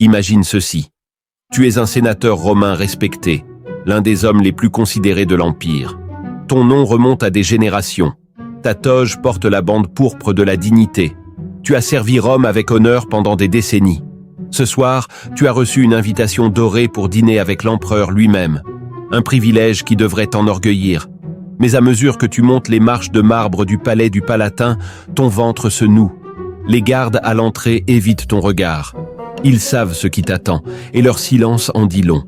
Imagine ceci. Tu es un sénateur romain respecté, l'un des hommes les plus considérés de l'Empire. Ton nom remonte à des générations. Ta toge porte la bande pourpre de la dignité. Tu as servi Rome avec honneur pendant des décennies. Ce soir, tu as reçu une invitation dorée pour dîner avec l'empereur lui-même. Un privilège qui devrait t'enorgueillir. Mais à mesure que tu montes les marches de marbre du palais du Palatin, ton ventre se noue. Les gardes à l'entrée évitent ton regard. Ils savent ce qui t'attend, et leur silence en dit long.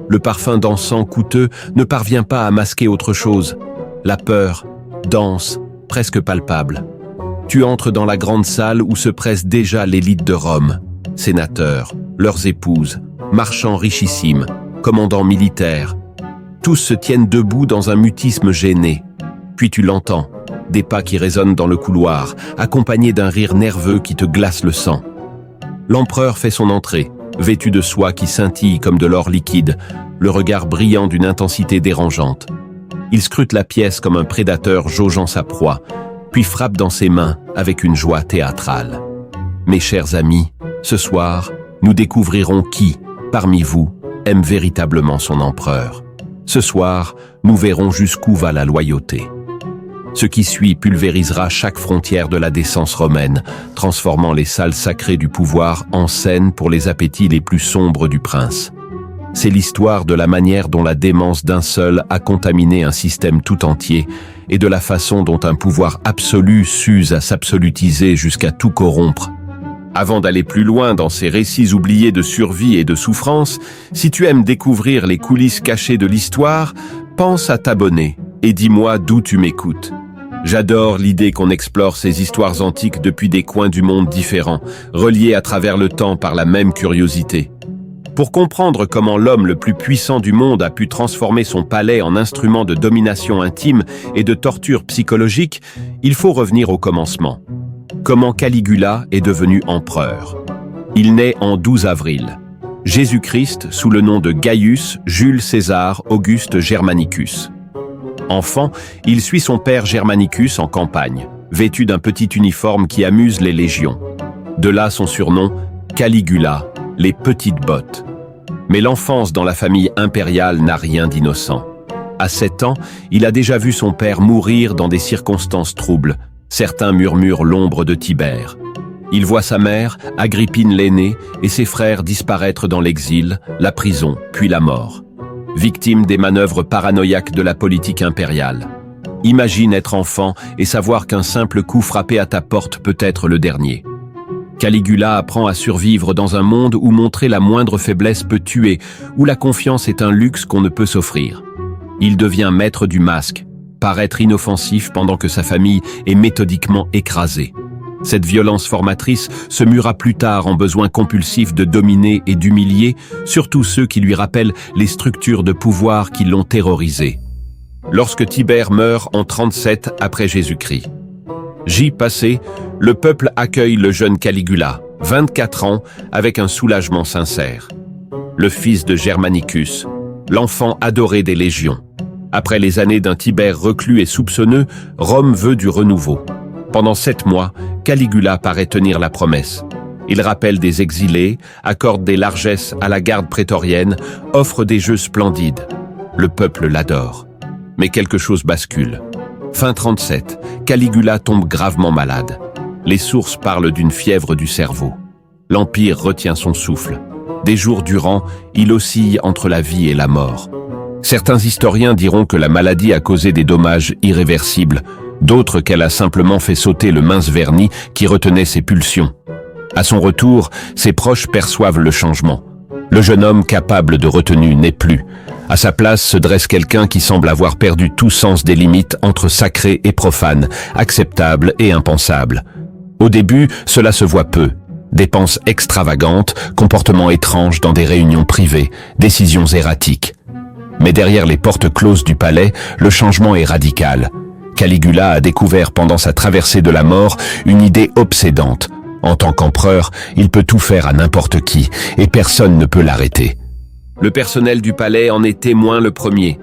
Le parfum d'encens coûteux ne parvient pas à masquer autre chose. La peur, dense, presque palpable. Tu entres dans la grande salle où se presse déjà l'élite de Rome. Sénateurs, leurs épouses, marchands richissimes, commandants militaires. Tous se tiennent debout dans un mutisme gêné. Puis tu l'entends, des pas qui résonnent dans le couloir, accompagnés d'un rire nerveux qui te glace le sang. L'empereur fait son entrée, vêtu de soie qui scintille comme de l'or liquide, le regard brillant d'une intensité dérangeante. Il scrute la pièce comme un prédateur jaugeant sa proie, puis frappe dans ses mains avec une joie théâtrale. Mes chers amis, ce soir, nous découvrirons qui, parmi vous, aime véritablement son empereur. Ce soir, nous verrons jusqu'où va la loyauté. Ce qui suit pulvérisera chaque frontière de la décence romaine, transformant les salles sacrées du pouvoir en scène pour les appétits les plus sombres du prince. C'est l'histoire de la manière dont la démence d'un seul a contaminé un système tout entier et de la façon dont un pouvoir absolu s'use à s'absolutiser jusqu'à tout corrompre. Avant d'aller plus loin dans ces récits oubliés de survie et de souffrance, si tu aimes découvrir les coulisses cachées de l'histoire, pense à t'abonner et dis-moi d'où tu m'écoutes. J'adore l'idée qu'on explore ces histoires antiques depuis des coins du monde différents, reliés à travers le temps par la même curiosité. Pour comprendre comment l'homme le plus puissant du monde a pu transformer son palais en instrument de domination intime et de torture psychologique, il faut revenir au commencement. Comment Caligula est devenu empereur. Il naît en 12 avril. Jésus-Christ sous le nom de Gaius Jules César Auguste Germanicus. Enfant, il suit son père Germanicus en campagne, vêtu d'un petit uniforme qui amuse les légions. De là son surnom, Caligula, les petites bottes. Mais l'enfance dans la famille impériale n'a rien d'innocent. À 7 ans, il a déjà vu son père mourir dans des circonstances troubles. Certains murmurent l'ombre de Tibère. Il voit sa mère, Agrippine l'aînée, et ses frères disparaître dans l'exil, la prison, puis la mort. Victime des manœuvres paranoïaques de la politique impériale. Imagine être enfant et savoir qu'un simple coup frappé à ta porte peut être le dernier. Caligula apprend à survivre dans un monde où montrer la moindre faiblesse peut tuer, où la confiance est un luxe qu'on ne peut s'offrir. Il devient maître du masque, paraître inoffensif pendant que sa famille est méthodiquement écrasée. Cette violence formatrice se murera plus tard en besoin compulsif de dominer et d'humilier, surtout ceux qui lui rappellent les structures de pouvoir qui l'ont terrorisé. Lorsque Tibère meurt en 37 après Jésus-Christ. Passé, le peuple accueille le jeune Caligula, 24 ans, avec un soulagement sincère. Le fils de Germanicus, l'enfant adoré des légions. Après les années d'un Tibère reclus et soupçonneux, Rome veut du renouveau. Pendant 7 mois, Caligula paraît tenir la promesse. Il rappelle des exilés, accorde des largesses à la garde prétorienne, offre des jeux splendides. Le peuple l'adore. Mais quelque chose bascule. Fin 37, Caligula tombe gravement malade. Les sources parlent d'une fièvre du cerveau. L'Empire retient son souffle. Des jours durant, il oscille entre la vie et la mort. Certains historiens diront que la maladie a causé des dommages irréversibles, d'autres qu'elle a simplement fait sauter le mince vernis qui retenait ses pulsions. À son retour, ses proches perçoivent le changement. Le jeune homme capable de retenue n'est plus. À sa place se dresse quelqu'un qui semble avoir perdu tout sens des limites entre sacré et profane, acceptable et impensable. Au début, cela se voit peu. Dépenses extravagantes, comportements étranges dans des réunions privées, décisions erratiques. Mais derrière les portes closes du palais, le changement est radical. Caligula a découvert pendant sa traversée de la mort une idée obsédante. En tant qu'empereur, il peut tout faire à n'importe qui, et personne ne peut l'arrêter. Le personnel du palais en est témoin le premier.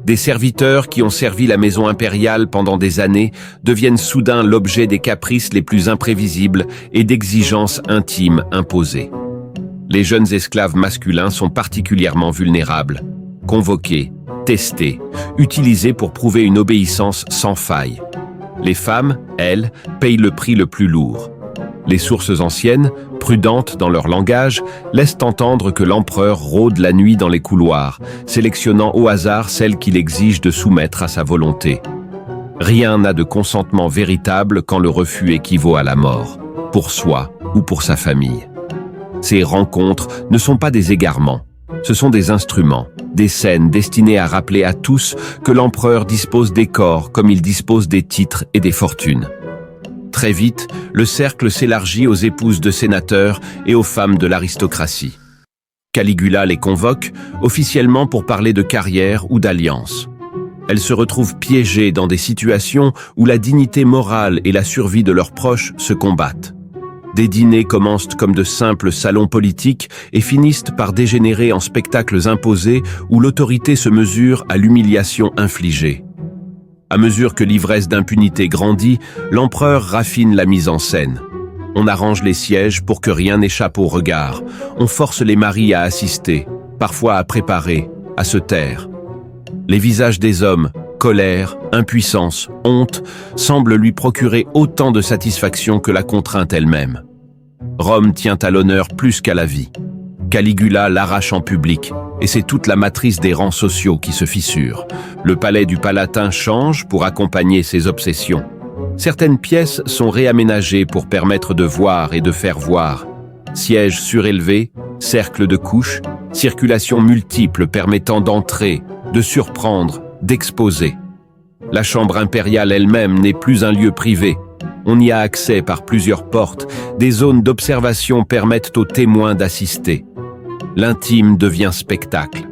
Des serviteurs qui ont servi la maison impériale pendant des années deviennent soudain l'objet des caprices les plus imprévisibles et d'exigences intimes imposées. Les jeunes esclaves masculins sont particulièrement vulnérables, convoqués, testés, utilisés pour prouver une obéissance sans faille. Les femmes, elles, payent le prix le plus lourd. Les sources anciennes, prudentes dans leur langage, laissent entendre que l'empereur rôde la nuit dans les couloirs, sélectionnant au hasard celles qu'il exige de soumettre à sa volonté. Rien n'a de consentement véritable quand le refus équivaut à la mort, pour soi ou pour sa famille. Ces rencontres ne sont pas des égarements, ce sont des instruments, des scènes destinées à rappeler à tous que l'empereur dispose des corps comme il dispose des titres et des fortunes. Très vite, le cercle s'élargit aux épouses de sénateurs et aux femmes de l'aristocratie. Caligula les convoque, officiellement pour parler de carrière ou d'alliance. Elles se retrouvent piégées dans des situations où la dignité morale et la survie de leurs proches se combattent. Des dîners commencent comme de simples salons politiques et finissent par dégénérer en spectacles imposés où l'autorité se mesure à l'humiliation infligée. À mesure que l'ivresse d'impunité grandit, l'empereur raffine la mise en scène. On arrange les sièges pour que rien n'échappe au regard. On force les maris à assister, parfois à préparer, à se taire. Les visages des hommes, colère, impuissance, honte, semblent lui procurer autant de satisfaction que la contrainte elle-même. Rome tient à l'honneur plus qu'à la vie. Caligula l'arrache en public, et c'est toute la matrice des rangs sociaux qui se fissure. Le palais du Palatin change pour accompagner ses obsessions. Certaines pièces sont réaménagées pour permettre de voir et de faire voir. Sièges surélevés, cercles de couches, circulation multiple permettant d'entrer, de surprendre, d'exposer. La chambre impériale elle-même n'est plus un lieu privé. On y a accès par plusieurs portes. Des zones d'observation permettent aux témoins d'assister. L'intime devient spectacle.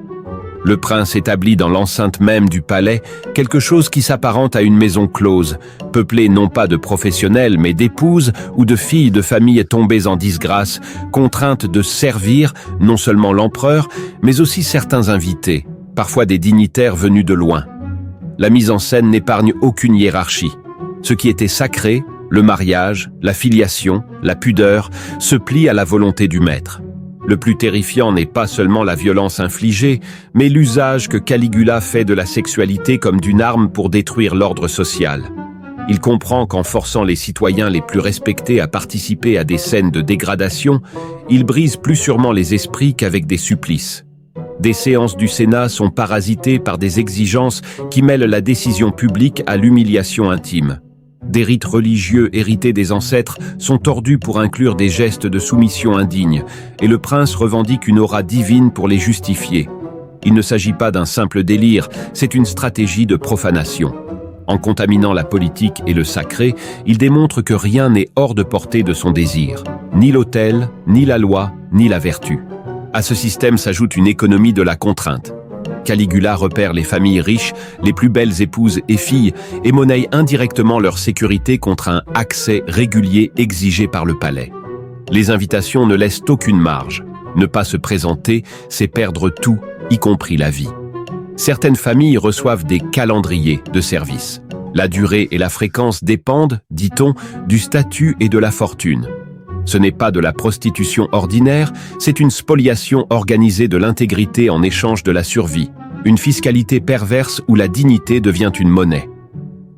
Le prince établit dans l'enceinte même du palais quelque chose qui s'apparente à une maison close, peuplée non pas de professionnels mais d'épouses ou de filles de familles tombées en disgrâce, contraintes de servir non seulement l'empereur, mais aussi certains invités, parfois des dignitaires venus de loin. La mise en scène n'épargne aucune hiérarchie. Ce qui était sacré, le mariage, la filiation, la pudeur, se plie à la volonté du maître. Le plus terrifiant n'est pas seulement la violence infligée, mais l'usage que Caligula fait de la sexualité comme d'une arme pour détruire l'ordre social. Il comprend qu'en forçant les citoyens les plus respectés à participer à des scènes de dégradation, il brise plus sûrement les esprits qu'avec des supplices. Des séances du Sénat sont parasitées par des exigences qui mêlent la décision publique à l'humiliation intime. Des rites religieux hérités des ancêtres sont tordus pour inclure des gestes de soumission indignes, et le prince revendique une aura divine pour les justifier. Il ne s'agit pas d'un simple délire, c'est une stratégie de profanation. En contaminant la politique et le sacré, il démontre que rien n'est hors de portée de son désir. Ni l'autel, ni la loi, ni la vertu. À ce système s'ajoute une économie de la contrainte. Caligula repère les familles riches, les plus belles épouses et filles, et monnaie indirectement leur sécurité contre un accès régulier exigé par le palais. Les invitations ne laissent aucune marge. Ne pas se présenter, c'est perdre tout, y compris la vie. Certaines familles reçoivent des calendriers de service. La durée et la fréquence dépendent, dit-on, du statut et de la fortune. Ce n'est pas de la prostitution ordinaire, c'est une spoliation organisée de l'intégrité en échange de la survie, une fiscalité perverse où la dignité devient une monnaie.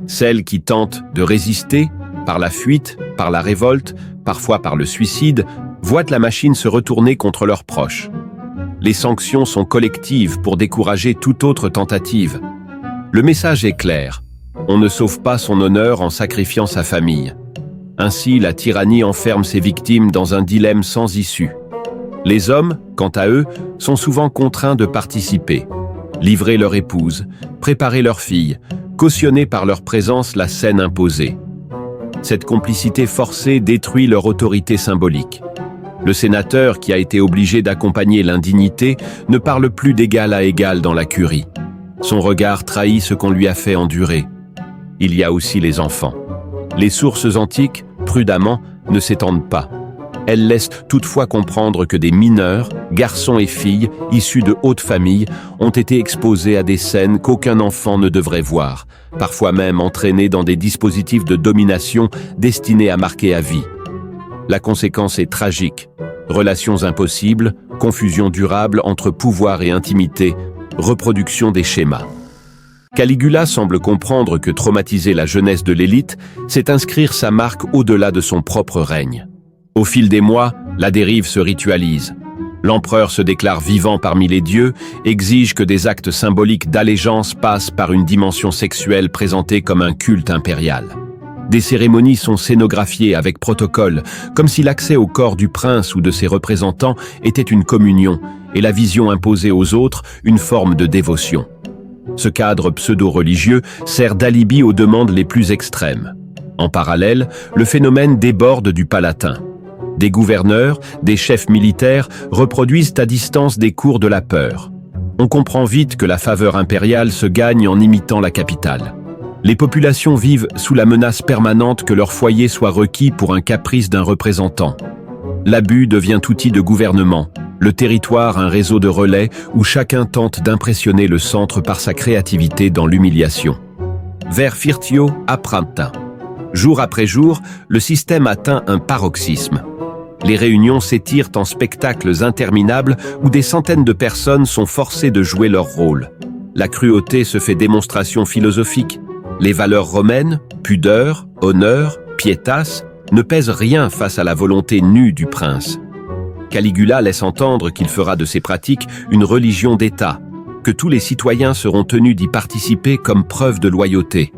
Celles qui tentent de résister, par la fuite, par la révolte, parfois par le suicide, voient la machine se retourner contre leurs proches. Les sanctions sont collectives pour décourager toute autre tentative. Le message est clair, on ne sauve pas son honneur en sacrifiant sa famille. Ainsi, la tyrannie enferme ses victimes dans un dilemme sans issue. Les hommes, quant à eux, sont souvent contraints de participer, livrer leur épouse, préparer leur fille, cautionner par leur présence la scène imposée. Cette complicité forcée détruit leur autorité symbolique. Le sénateur, qui a été obligé d'accompagner l'indignité, ne parle plus d'égal à égal dans la curie. Son regard trahit ce qu'on lui a fait endurer. Il y a aussi les enfants. Les sources antiques, prudemment, ne s'étendent pas. Elles laissent toutefois comprendre que des mineurs, garçons et filles, issus de hautes familles, ont été exposés à des scènes qu'aucun enfant ne devrait voir, parfois même entraînés dans des dispositifs de domination destinés à marquer à vie. La conséquence est tragique. Relations impossibles, confusion durable entre pouvoir et intimité, reproduction des schémas. Caligula semble comprendre que traumatiser la jeunesse de l'élite, c'est inscrire sa marque au-delà de son propre règne. Au fil des mois, la dérive se ritualise. L'empereur se déclare vivant parmi les dieux, exige que des actes symboliques d'allégeance passent par une dimension sexuelle présentée comme un culte impérial. Des cérémonies sont scénographiées avec protocole, comme si l'accès au corps du prince ou de ses représentants était une communion et la vision imposée aux autres une forme de dévotion. Ce cadre pseudo-religieux sert d'alibi aux demandes les plus extrêmes. En parallèle, le phénomène déborde du palatin. Des gouverneurs, des chefs militaires reproduisent à distance des cours de la peur. On comprend vite que la faveur impériale se gagne en imitant la capitale. Les populations vivent sous la menace permanente que leur foyer soit requis pour un caprice d'un représentant. L'abus devient outil de gouvernement, le territoire un réseau de relais où chacun tente d'impressionner le centre par sa créativité dans l'humiliation. Ver Firtio Apranta. Jour après jour, le système atteint un paroxysme. Les réunions s'étirent en spectacles interminables où des centaines de personnes sont forcées de jouer leur rôle. La cruauté se fait démonstration philosophique. Les valeurs romaines, pudeur, honneur, pietas, ne pèsent rien face à la volonté nue du prince. Caligula laisse entendre qu'il fera de ces pratiques une religion d'État, que tous les citoyens seront tenus d'y participer comme preuve de loyauté.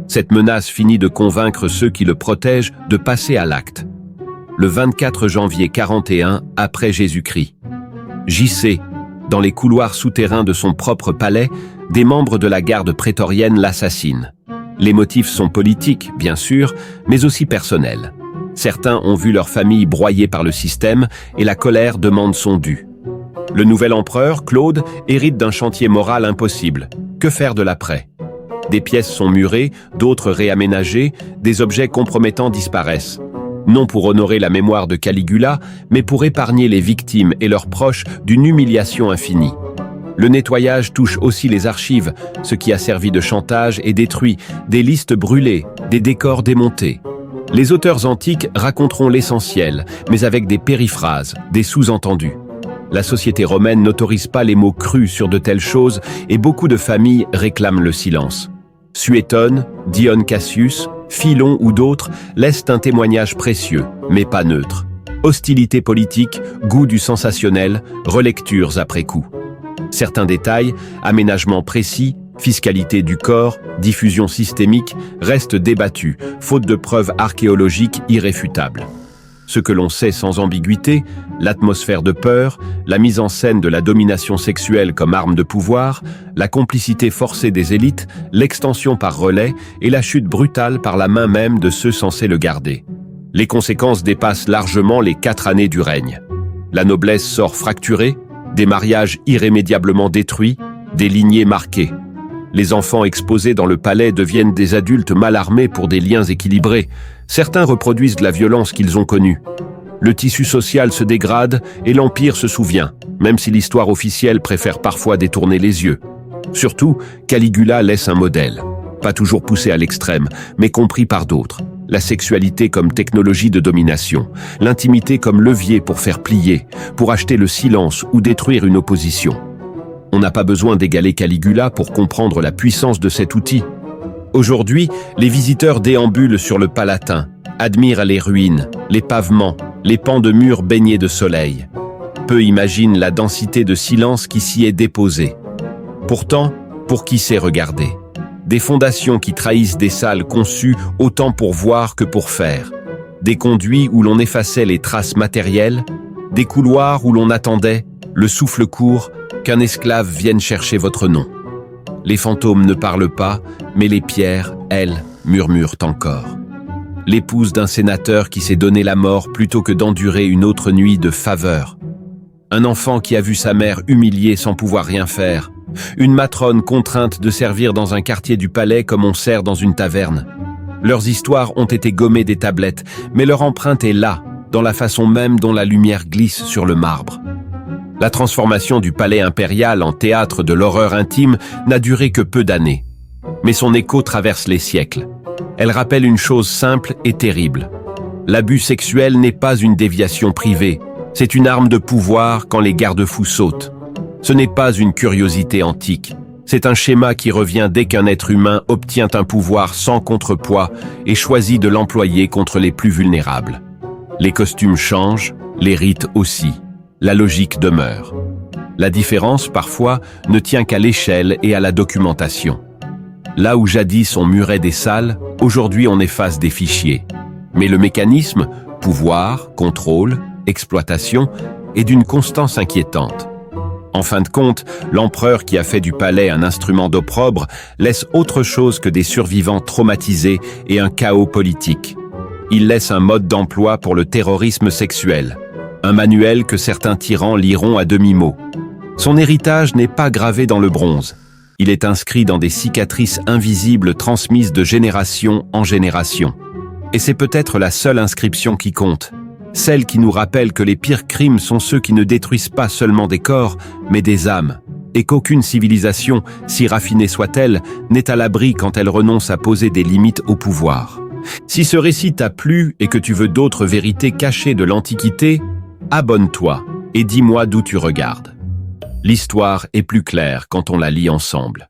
Cette menace finit de convaincre ceux qui le protègent de passer à l'acte. Le 24 janvier 41 après Jésus-Christ. JC, dans les couloirs souterrains de son propre palais, des membres de la garde prétorienne l'assassinent. Les motifs sont politiques, bien sûr, mais aussi personnels. Certains ont vu leur famille broyée par le système et la colère demande son dû. Le nouvel empereur, Claude, hérite d'un chantier moral impossible. Que faire de l'après? Des pièces sont murées, d'autres réaménagées, des objets compromettants disparaissent. Non pour honorer la mémoire de Caligula, mais pour épargner les victimes et leurs proches d'une humiliation infinie. Le nettoyage touche aussi les archives, ce qui a servi de chantage et détruit, des listes brûlées, des décors démontés. Les auteurs antiques raconteront l'essentiel, mais avec des périphrases, des sous-entendus. La société romaine n'autorise pas les mots crus sur de telles choses et beaucoup de familles réclament le silence. Suétone, Dion Cassius, Philon ou d'autres laissent un témoignage précieux, mais pas neutre. Hostilité politique, goût du sensationnel, relectures après coup. Certains détails, aménagements précis, fiscalité du corps, diffusion systémique, restent débattus, faute de preuves archéologiques irréfutables. Ce que l'on sait sans ambiguïté, l'atmosphère de peur, la mise en scène de la domination sexuelle comme arme de pouvoir, la complicité forcée des élites, l'extension par relais et la chute brutale par la main même de ceux censés le garder. Les conséquences dépassent largement les 4 années du règne. La noblesse sort fracturée, des mariages irrémédiablement détruits, des lignées marquées. Les enfants exposés dans le palais deviennent des adultes mal armés pour des liens équilibrés. Certains reproduisent de la violence qu'ils ont connue. Le tissu social se dégrade et l'Empire se souvient, même si l'histoire officielle préfère parfois détourner les yeux. Surtout, Caligula laisse un modèle, pas toujours poussé à l'extrême, mais compris par d'autres. La sexualité comme technologie de domination, l'intimité comme levier pour faire plier, pour acheter le silence ou détruire une opposition. On n'a pas besoin d'égaler Caligula pour comprendre la puissance de cet outil. Aujourd'hui, les visiteurs déambulent sur le Palatin, admirent les ruines, les pavements, les pans de murs baignés de soleil. Peu imaginent la densité de silence qui s'y est déposée. Pourtant, pour qui sait regarder? Des fondations qui trahissent des salles conçues autant pour voir que pour faire. Des conduits où l'on effaçait les traces matérielles, des couloirs où l'on attendait, le souffle court, qu'un esclave vienne chercher votre nom. Les fantômes ne parlent pas, mais les pierres, elles, murmurent encore. L'épouse d'un sénateur qui s'est donné la mort plutôt que d'endurer une autre nuit de faveur. Un enfant qui a vu sa mère humiliée sans pouvoir rien faire. Une matrone contrainte de servir dans un quartier du palais comme on sert dans une taverne. Leurs histoires ont été gommées des tablettes, mais leur empreinte est là, dans la façon même dont la lumière glisse sur le marbre. La transformation du palais impérial en théâtre de l'horreur intime n'a duré que peu d'années. Mais son écho traverse les siècles. Elle rappelle une chose simple et terrible. L'abus sexuel n'est pas une déviation privée, C'est une arme de pouvoir quand les garde-fous sautent. Ce n'est pas une curiosité antique. C'est un schéma qui revient dès qu'un être humain obtient un pouvoir sans contrepoids et choisit de l'employer contre les plus vulnérables. Les costumes changent, les rites aussi. La logique demeure. La différence, parfois, ne tient qu'à l'échelle et à la documentation. Là où jadis on murait des salles, aujourd'hui on efface des fichiers. Mais le mécanisme, pouvoir, contrôle, exploitation, est d'une constance inquiétante. En fin de compte, l'empereur qui a fait du palais un instrument d'opprobre laisse autre chose que des survivants traumatisés et un chaos politique. Il laisse un mode d'emploi pour le terrorisme sexuel, un manuel que certains tyrans liront à demi-mot. Son héritage n'est pas gravé dans le bronze. Il est inscrit dans des cicatrices invisibles transmises de génération en génération. Et c'est peut-être la seule inscription qui compte. Celle qui nous rappelle que les pires crimes sont ceux qui ne détruisent pas seulement des corps, mais des âmes, et qu'aucune civilisation, si raffinée soit-elle, n'est à l'abri quand elle renonce à poser des limites au pouvoir. Si ce récit t'a plu et que tu veux d'autres vérités cachées de l'Antiquité, abonne-toi et dis-moi d'où tu regardes. L'histoire est plus claire quand on la lit ensemble.